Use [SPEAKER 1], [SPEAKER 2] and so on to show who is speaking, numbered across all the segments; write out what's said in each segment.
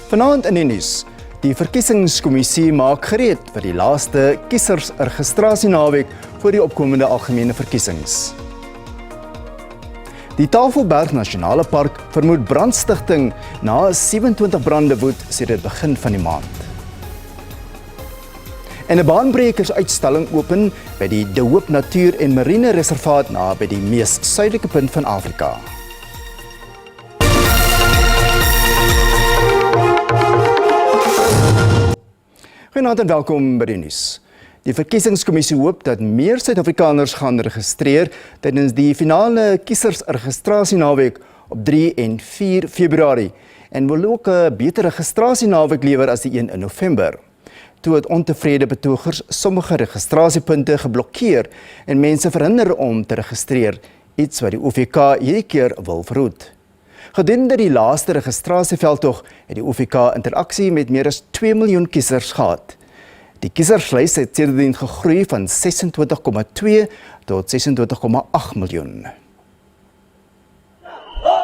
[SPEAKER 1] Vanaand in die nuus. Die verkiesingskommissie maak gereed vir die laaste kiesersregistrasienaweek voor die opkomende algemene verkiesings. Die Tafelberg Nasionale Park vermoed brandstigting na 27 brande woed sedert begin van die maand. En 'n baanbrekersuitstalling open by die De Hoop Natuur en Marine Reservaat naby die mees suidelike punt van Afrika. Goeienaand en welkom by die nuus. Die verkiesingskommissie hoop dat meer Suid-Afrikaners gaan registreer tydens die finale kiesersregistrasienaweek op 3 en 4 Februarie en wil ook 'n beter registrasienaweek lewer as die een in November. Toe het ontevrede betogers sommige registrasiepunte geblokkeer en mense verhinder om te registreer, iets wat die OVK hierdie keer wil verhoed. Gedurende die laaste registrasieveldtog het die OVK interaksie met meer as 2 miljoen kiesers gehad. Die kieserslys het sedertdien gegroei van 26,2 tot 26,8 miljoen.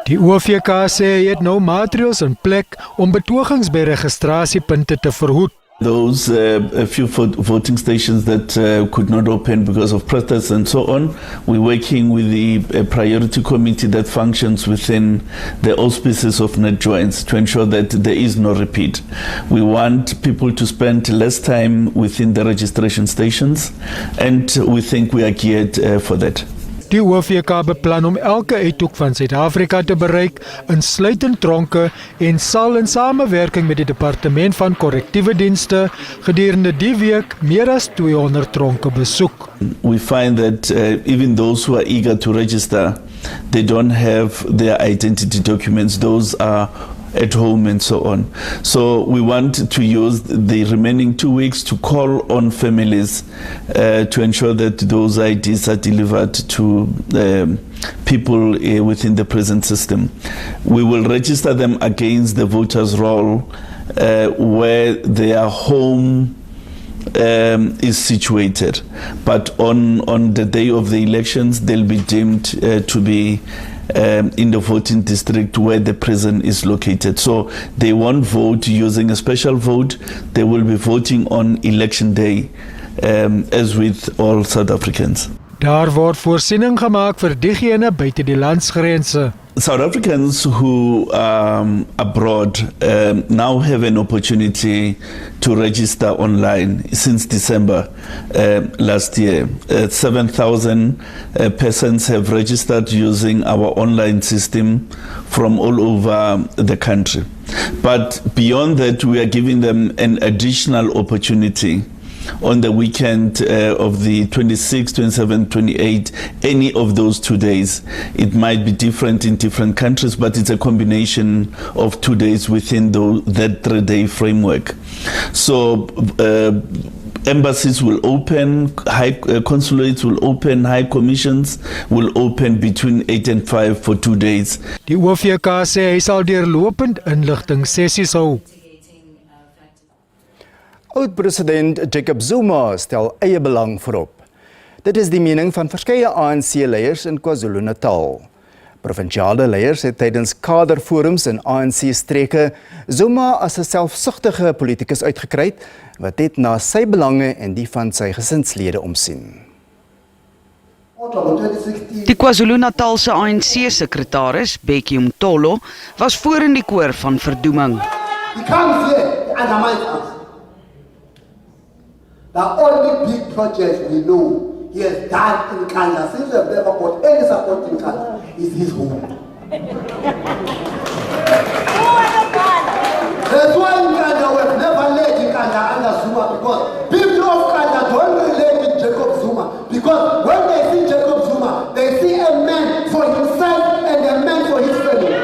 [SPEAKER 2] Die OVK sê hy het nou maatreëls in plek om betogings by registrasiepunte te verhoed.
[SPEAKER 3] Those a few voting stations that could not open because of protests and so on, we're working with the priority committee that functions within the auspices of net joints to ensure that there is no repeat. We want people to spend less time within the registration stations, and we think we are geared for that.
[SPEAKER 2] Die OVK beplan om elke uithoek van Suid-Afrika te bereik, insluitend tronke en sal in samewerking met die Departement van Korrektiewe Dienste gedurende die week meer as 200 tronke besoek.
[SPEAKER 3] We find that even those who are eager to register, they don't have their identity documents. Those are at home and so on. So we want to use the remaining 2 weeks to call on families to ensure that those IDs are delivered to people within the present system. We will register them against the voters' roll where their home is situated. But on the day of the elections, they'll be deemed to be in the voting district where the prison is located. So they won't vote using a special vote. They will be voting on election day, as with all South Africans.
[SPEAKER 2] Daar word voorsiening gemaak vir diegene buite die landsgrense.
[SPEAKER 3] South Africans who are abroad now have an opportunity to register online since December last year. 7,000 persons have registered using our online system from all over the country. But beyond that, we are giving them an additional opportunity on the weekend of the 26th, 27th, 28th, any of those 2 days. It might be different in different countries, but it's a combination of 2 days within that 3-day framework. So embassies will open, consulates will open, high commissions will open between 8 and 5 for 2 days.
[SPEAKER 2] Die OVK sê hy sal deurlopend inligting sessies hou.
[SPEAKER 1] Oud-president Jacob Zuma stel eie belang voorop. Dit is die mening van verskeie ANC-leiers in KwaZulu-Natal. Provinsiale leiers het tydens kaderforums in ANC-streke Zuma as 'n selfsugtige politicus uitgekry wat net na sy belange en die van sy gesinslede omsien.
[SPEAKER 4] Die KwaZulu-Natalse ANC-sekretaris, Bekkie Mtolo, was voor in die koor van verdoeming.
[SPEAKER 5] He comes here and undermines us. The only big project we know he has done in Kenya, since we have never got any support in Kenya, is his home. That's why in Kenya we have never led in Kenya under Zuma, because people of Kenya don't relate with Jacob Zuma, because when they see Jacob Zuma, they see a man for himself and a man for his family.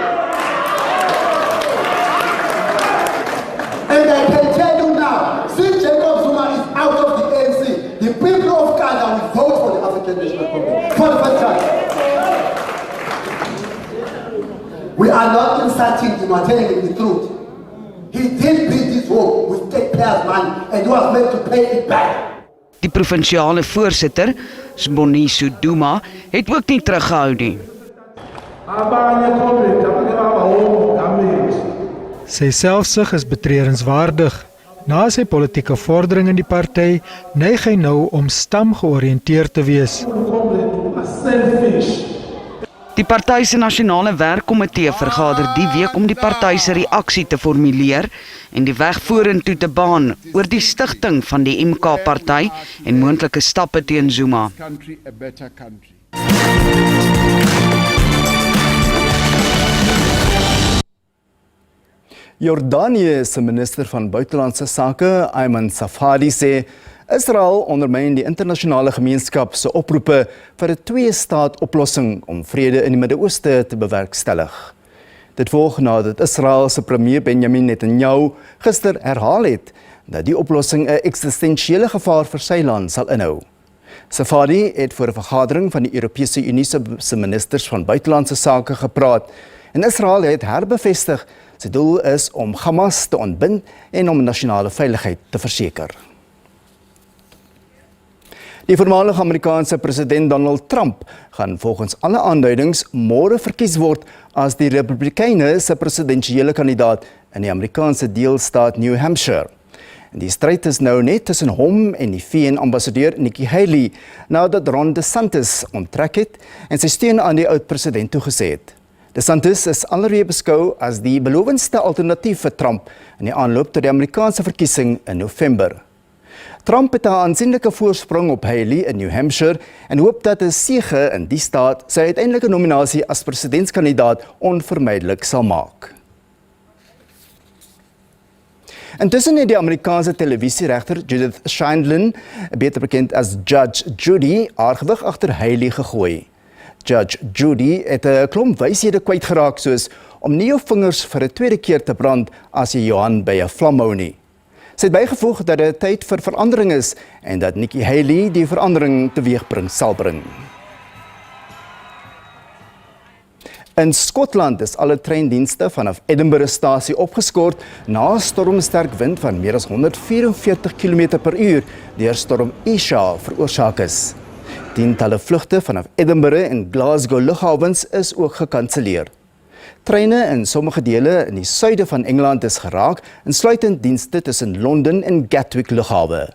[SPEAKER 5] And I can tell you now, since Jacob Zuma is out of the ANC, the people of Kenya will vote for the African National Congress for the first time. We are not insulting him or telling him the truth. He did build this home with taxpayers' money and he was meant to pay it back.
[SPEAKER 4] Die provinsiale voorsitter, Sboniso Duma, het ook nie teruggehou nie.
[SPEAKER 2] Sy selfsug is betreurenswaardig. Na sy politieke vordering in die party, neig hy nou om stamgeoriënteerd te wees.
[SPEAKER 4] Die party se nasionale werkkomitee vergader die week om die party se reaksie te formuleer en die weg vorentoe te baan oor die stigting van die MK-party en moontlike stappe teen Zuma.
[SPEAKER 1] Jordanië se minister van buitelandse sake, Ayman Safadi, sê Israel ondermyn die internasionale gemeenskap se oproepe vir 'n twee-staat-oplossing om vrede in die Midde-Ooste te bewerkstellig. Dit volg nadat Israel se premier Benjamin Netanyahu gister herhaal het dat die oplossing 'n eksistensiële gevaar vir sy land sal inhou. Safadi het voor 'n vergadering van die Europese Unie se ministers van buitelandse sake gepraat en Israel het herbevestig sy doel is om Hamas te ontbind en om nasionale veiligheid te verseker. Die voormalige Amerikaanse president Donald Trump gaan volgens alle aanduidings môre verkies word as die Republikeine se presidensiële kandidaat in die Amerikaanse deelstaat New Hampshire. En die stryd is nou net tussen hom en die VN-ambassadeur Nikki Haley nadat Ron DeSantis onttrek het en sy steun aan die oud-president toegesê het. DeSantis is alreeds beskou as die belowendste alternatief vir Trump in die aanloop tot die Amerikaanse verkiesing in November. Trump het 'n aansienlike voorsprong op Haley in New Hampshire en hoop dat 'n sege in die staat sy uiteindelike nominasie as presidentskandidaat onvermydelik sal maak. Intussen het die Amerikaanse televisieregter Judith Sheindlin, beter bekend as Judge Judy, haar gewig agter Haley gegooi. Judge Judy het 'n klomp wyshede kwytgeraak soos om nie jou vingers vir 'n tweede keer te brand as jy jou hand by 'n vlam hou nie. Sy het bygevoeg dat dit tyd vir verandering is en dat Nikki Haley die verandering teweegbring sal bring. In Skotland is alle treindienste vanaf Edinburgh-stasie opgeskort na stormsterk wind van meer as 144 km/h deur storm Isha veroorsaak is. Tientalle vlugte vanaf Edinburgh en Glasgow lughawens is ook gekanselleer. Treine in sommige dele in die suide van Engeland is geraak, insluitend dienste tussen Londen en Gatwick lughawe.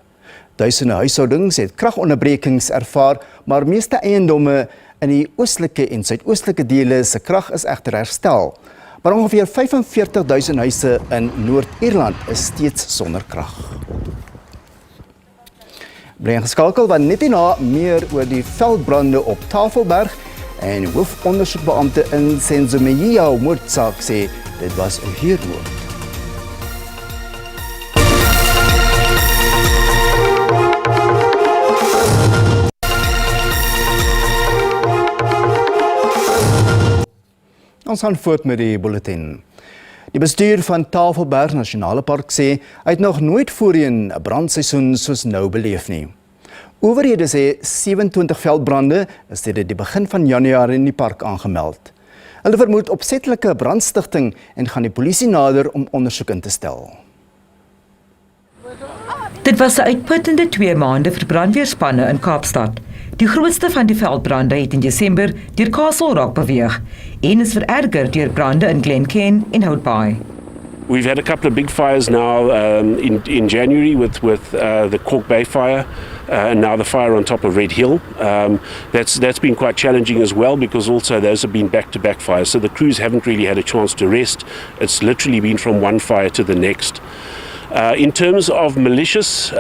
[SPEAKER 1] Duisende huishoudings het kragonderbrekings ervaar, maar meeste eiendomme in die oostelike en suidoostelike dele se krag is egter herstel. Maar ongeveer 45.000 huise in Noord-Ierland is steeds sonder krag. Bly geskakel want net hierna meer oor die veldbrande op Tafelberg en hoofondersoekbeampte in Senzomeya moordsaak sê dit was 'n huurmoord. Ons gaan voort met die bulletin. Die bestuur van Tafelberg Nasionale Park sê hy het nog nooit voorheen 'n brandseisoen soos nou beleef nie. Owerhede sê 27 veldbrande is sedert die begin van Januarie in die park aangemeld. Hulle vermoed opsetlike brandstigting en gaan die polisie nader om ondersoek in te stel.
[SPEAKER 6] Dit was 'n uitputtende 2 maande vir brandweerspanne in Kaapstad. Die grootste van die veldbrande het in Desember deur Castle Rock beweeg en is vererger deur brande in Glencairn en Hout Bay.
[SPEAKER 7] We've had a couple of big fires now in January with the Cork Bay fire and now the fire on top of Red Hill. That's been quite challenging as well because also those have been back-to-back fires. So the crews haven't really had a chance to rest. It's literally been from one fire to the next. In terms of malicious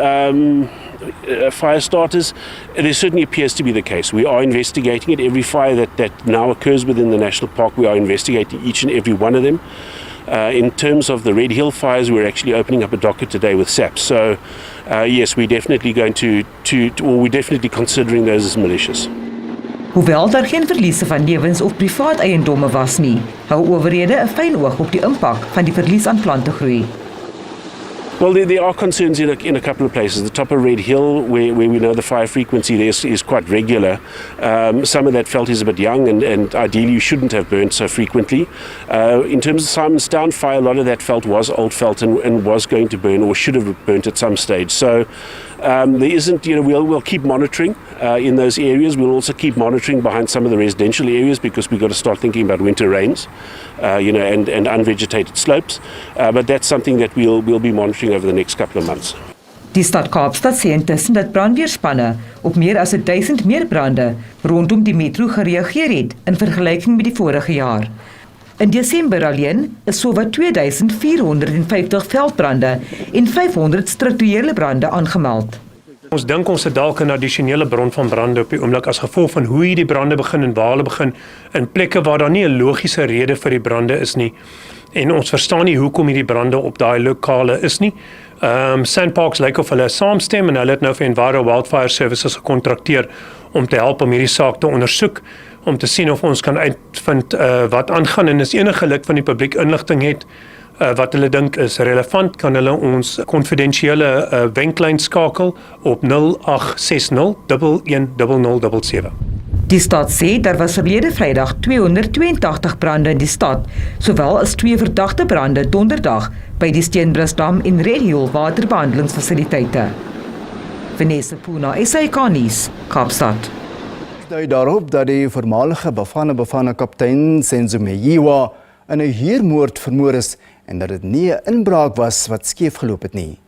[SPEAKER 7] fire starters, there certainly appears to be the case. We are investigating it. Every fire that now occurs within the national park, we are investigating each and every one of them. In terms of the Red Hill fires, we're actually opening up a docket today with SABC. So, yes, we're definitely going we're definitely considering those as malicious.
[SPEAKER 6] Hoewel daar geen verliese van lewens of privaat eiendomme was nie, hou owerhede 'n fyn oog op die impak van die verlies aan plantegroei.
[SPEAKER 7] Well, there are concerns in a couple of places. The top of Red Hill, where we know the fire frequency there is quite regular. Some of that felt is a bit young, and ideally you shouldn't have burnt so frequently. In terms of Simonstown fire, a lot of that felt was old felt and was going to burn or should have burnt at some stage. So there isn't, we'll keep monitoring in those areas. We'll also keep monitoring behind some of the residential areas because we've got to start thinking about winter rains, and unvegetated slopes. But that's something that we'll be monitoring over the next couple of months.
[SPEAKER 6] Die stad Kaapstad sê intussen dat brandweerspanne op meer as 1000 meer brande rondom die metro gereageer het in vergelyking met die vorige jaar. In Desember alleen is sowat 2450 veldbrande en 500 strukturele brande aangemeld.
[SPEAKER 8] Ons dink ons het dalk 'n addisionele bron van brande op die oomblik as gevolg van hoe hierdie brande begin en waar hulle begin in plekke waar daar nie 'n logiese rede vir die brande is nie. En ons verstaan nie hoekom hierdie brande op daai lokale is nie. Sandparks lyk of hulle saamstem en hulle het nou vir Enviro Wildfire Services gekontrakteer om te help om hierdie saak te ondersoek, om te sien of ons kan uitvind wat aangaan en as enige lid van die publiek inligting het wat hulle dink is relevant, kan hulle ons konfidensiële wenklyn skakel op 0860 110077.
[SPEAKER 6] Die stad sê daar was verlede Vrydag 282 brande in die stad, sowel as 2 verdagte brande donderdag by die Steenbrusdam en Red Hill waterbehandelingsfasiliteite. Vanessa Puna, SABC Nuus, Kaapstad.
[SPEAKER 1] Dui daarop dat die voormalige Bafana kaptein Senzo Meyiwa in 'n huurmoord vermoor is en dat dit nie 'n inbraak was wat skeef geloop het nie.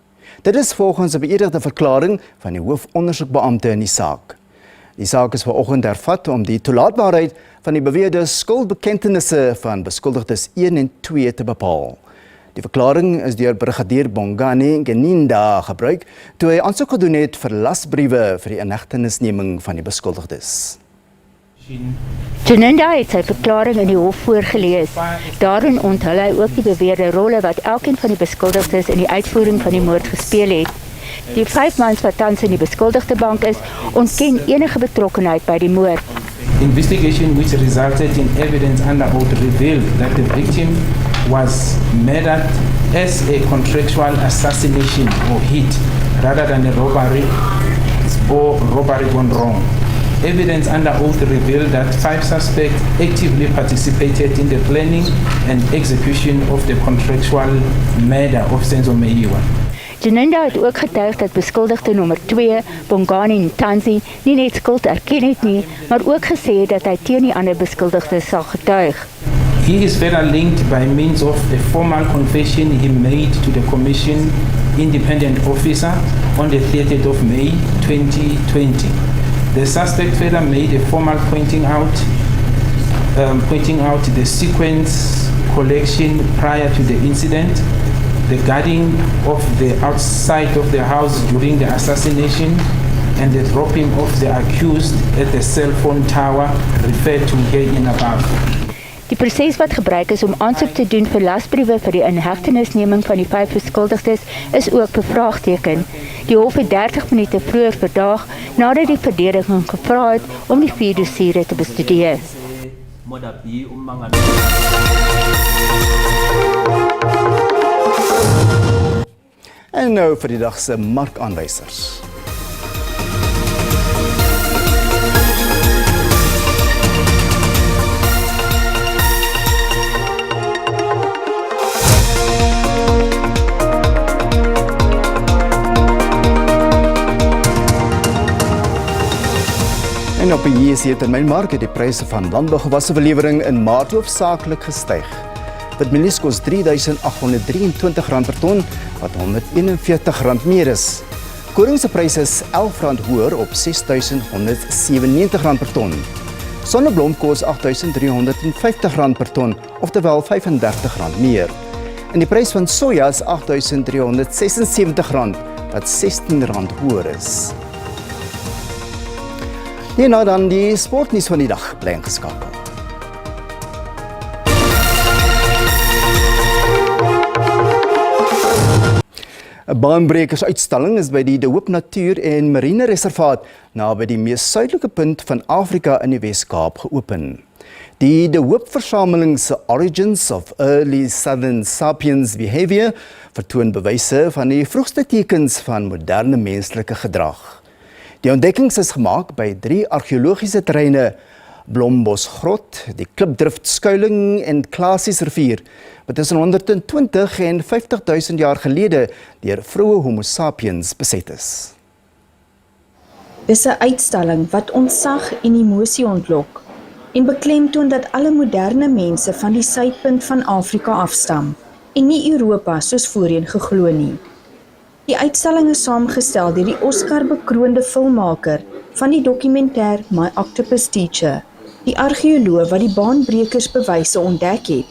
[SPEAKER 1] Dit is volgens 'n beëdigde verklaring van die hoofondersoekbeampte in die saak. Die saak is vanoggend hervat om die toelaatbaarheid van die beweerde skuldbekentnisse van beskuldigdes 1 en 2 te bepaal. Die verklaring is deur brigadier Bongani Geninda gebruik toe hy aansoek gedoen het vir lasbriewe vir die inhegtenisneming van die beskuldigdes.
[SPEAKER 9] Geninda het sy verklaring in die hof voorgelees. Daarin onthul hy ook die beweerde rolle wat elkeen van die beskuldigdes in die uitvoering van die moord gespeel het. Die 5 mans wat tans in die beskuldigde bank is, ontken enige betrokkenheid by die moord.
[SPEAKER 10] Investigation which resulted in evidence under oath revealed that the victim was murdered as a contractual assassination or hit rather than a robbery or robbery gone wrong. Evidence under oath revealed that 5 suspects actively participated in the planning and execution of the contractual murder of Senzo Meyiwa.
[SPEAKER 9] Geninda het ook getuig dat beskuldigde nommer 2, Bongani Ntanzi, nie net skuld erken het nie, maar ook gesê het dat hy teen die ander beskuldigdes sal getuig.
[SPEAKER 10] He is further linked by means of a formal confession he made to the Commission Independent Officer on the 30th of May 2020. The suspect further made a formal pointing out the sequence collection prior to the incident, the guarding of the outside of the house during the assassination, and the dropping of the accused at the cell phone tower referred to herein above.
[SPEAKER 9] Die proses wat gebruik is om aansoek te doen vir lasbriewe vir die inhegtenisneming van die 5 beskuldigdes is ook bevraagteken. Die hof het 30 minute vroeër vandag nadat die verdediging gevra het om die 4 dossiere te bestudeer.
[SPEAKER 1] En nou vir die dag se markaanwysers. En op die JSE-termynmark het die pryse van landbougewasse verlewering in Maart hoofsaaklik gestyg. Witmielies kos R3.823 per ton, wat R141 meer is. Koring se pryse is R11 hoër op R6.197 per ton. Sonneblom kos R8.350 per ton, oftewel R35 meer. En die prys van soja is R8.376, wat R16 hoër is. Hierna dan die sportnuus van die dag, bly ingeskakel. 'n Baanbrekersuitstalling is by die De Hoop Natuur- en Marine Reservaat naby die mees suidelike punt van Afrika in die Wes-Kaap geopen. Die De Hoop-versameling se Origins of Early Southern Sapiens Behavior vertoon bewyse van die vroegste tekens van moderne menslike gedrag. Die ontdekkings is gemaak by 3 argeologiese terreine: Blombosgrot, die Klipdrift skuiling en Klasies rivier, wat tussen 120 en 50.000 jaar gelede deur vroeë Homo sapiens beset is.
[SPEAKER 11] Dis 'n uitstalling wat ontsag en emosie ontlok en beklemtoon dat alle moderne mense van die suidpunt van Afrika afstam en nie Europa soos voorheen geglo nie. Die uitstalling is saamgestel deur die Oscar-bekroonde filmmaker van die dokumentêr My Octopus Teacher. Die argeoloog wat die baanbrekersbewyse ontdek het,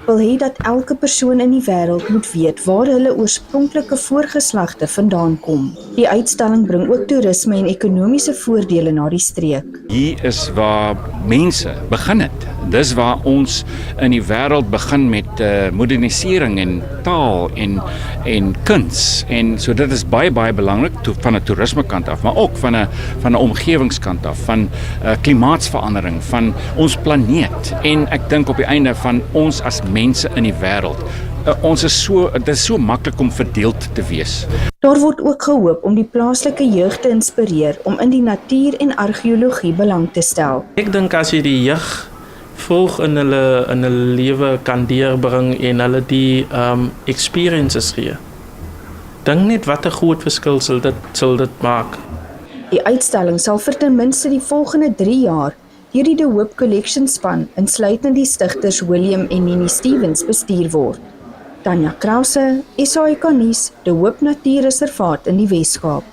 [SPEAKER 11] wil hê dat elke persoon in die wêreld moet weet waar hulle oorspronklike voorgeslagte vandaan kom. Die uitstalling bring ook toerisme en ekonomiese voordele na die streek.
[SPEAKER 12] Hier is waar mense begin het. Dis waar ons in die wêreld begin met modernisering en taal en kuns. En so dit is baie belangrik van 'n toerismekant af, maar ook van 'n omgewingskant af, van klimaatsverandering, van ons planeet en ek dink op die einde van ons as mense in die wêreld. Dit is so maklik om verdeeld te wees.
[SPEAKER 11] Daar word ook gehoop om die plaaslike jeug te inspireer om in die natuur en argeologie belang te stel.
[SPEAKER 13] Ek dink as jy die jeug volg in hulle lewe kan deurbring en hulle die experiences gee. Dink net wat 'n groot verskil sal dit maak.
[SPEAKER 11] Die uitstalling sal vir ten minste die volgende 3 jaar deur die De Hoop Collection span, insluitend die stigters William en Nini Stevens, bestuur word. Tanya Krause, SABC Nuus, De Hoop Natuurreservaat in die Wes-Kaap.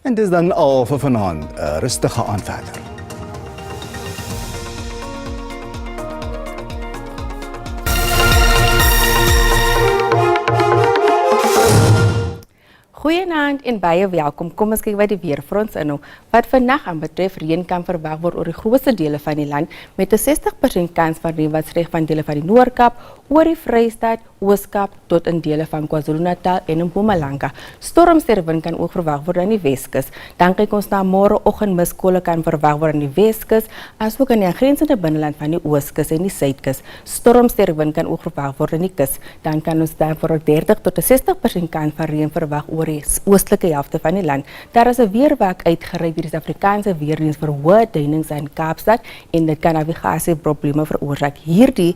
[SPEAKER 1] En dis dan al vir vanaand, 'n rustige aand verder.
[SPEAKER 14] Goeienaand en baie welkom. Kom ons kyk wat die weer vir ons inhou. Wat vandag aanbetref, reën kan verwag word oor die grootste dele van die land met 'n 60% kans van reën wat strek van dele van die Noord-Kaap oor die Vrystaat, Oos-Kaap tot in dele van KwaZulu-Natal en Mpumalanga. Stormsterwind kan ook verwag word aan die Weskus. Dan kyk ons na môreoggend miskolle kan verwag word aan die Weskus, asook aan die aangrensende binneland van die Ooskus en die Suidkus. Stormsterwind kan ook verwag word aan die kus. Dan kan ons daar vir 30 tot 60% kans van reën verwag oor die oostelike helfte van die land. Daar is 'n weerwak uitgereik deur die Afrikaanse weerdiens vir hoë duinings in Kaapstad en dit kan navigasieprobleme veroorsaak. Hierdie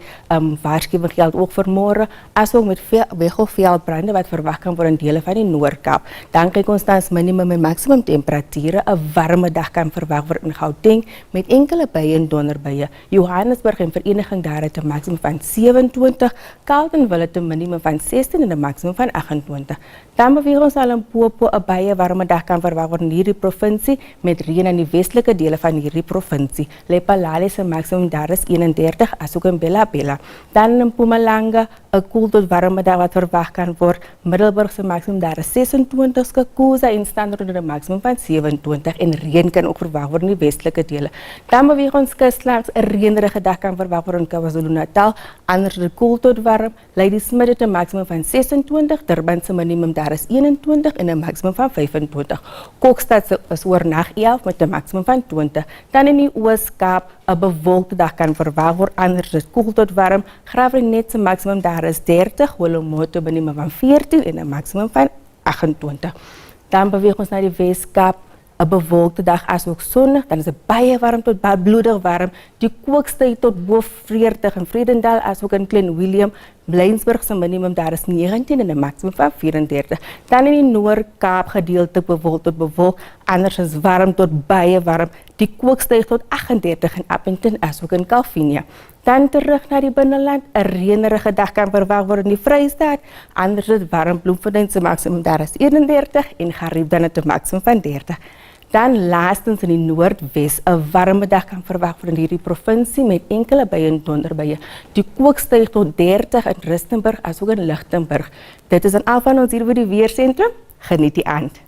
[SPEAKER 14] waarskuwing geld ook vir môre, asook met veelbrande wat verwag kan word in dele van die Noord-Kaap. Dan kyk ons na minimum en maksimum temperature. 'n Warme dag kan verwag word in Gauteng met enkele buie en donderbuie. Johannesburg en Vereniging daar het 'n maksimum van 27, Carletonville het 'n minimum van 16 en 'n maksimum van 28. Dan beweeg ons al in Limpopo 'n baie warme dag kan verwag word in hierdie provinsie met reën in die westelike dele van hierdie provinsie. Lephalale se maksimum daar is 31, asook in Bella. Dan in Mpumalanga 'n koel tot warme dag wat verwag kan word. Middelburg se maksimum daar is 26, Skukuza en Standerd onder 'n maksimum van 27 en reën kan ook verwag word in die westelike dele. Dan beweeg ons kuslangs 'n reënerige dag kan verwag word in KwaZulu-Natal, anders dit koel tot warm. Ladysmith het 'n maksimum van 26, Durban se minimum daar is 21 en 'n maksimum van 25. Kokstad is oornag 11 met 'n maksimum van 20. Dan in die Oos-Kaap 'n bewolkte dag kan verwag word, anders dit koel tot warm. Graafrenet se maksimum daar is 30, Willowmoto minimum van 14 en 'n maksimum van 28. Dan beweeg ons na die Wes-Kaap, 'n bewolkte dag asook sonnig, dan is dit baie warm tot baie bloedig warm. Die kook styg tot bo 40 in Vredendal asook in Klein Willem. Blynsburg se minimum daar is 19 en 'n maksimum van 34. Dan in die Noord-Kaap gedeelte bewolk tot bewolk, anders is warm tot baie warm. Die kook styg tot 38 in Appington asook in Kalvinia. Dan terug na die binneland, 'n reënerige dag kan verwag word in die Vrystaat, anders is warm. Bloemfontein se maksimum daar is 31 en Gariep dan het 'n maksimum van 30. Dan laastens in die Noordwes, 'n warme dag kan verwag word in hierdie provinsie met enkele buie en donderbuie. Die kook styg tot 30 in Rustenburg asook in Lichtenburg. Dit is aan al van ons hier by die weersentrum. Geniet die aand.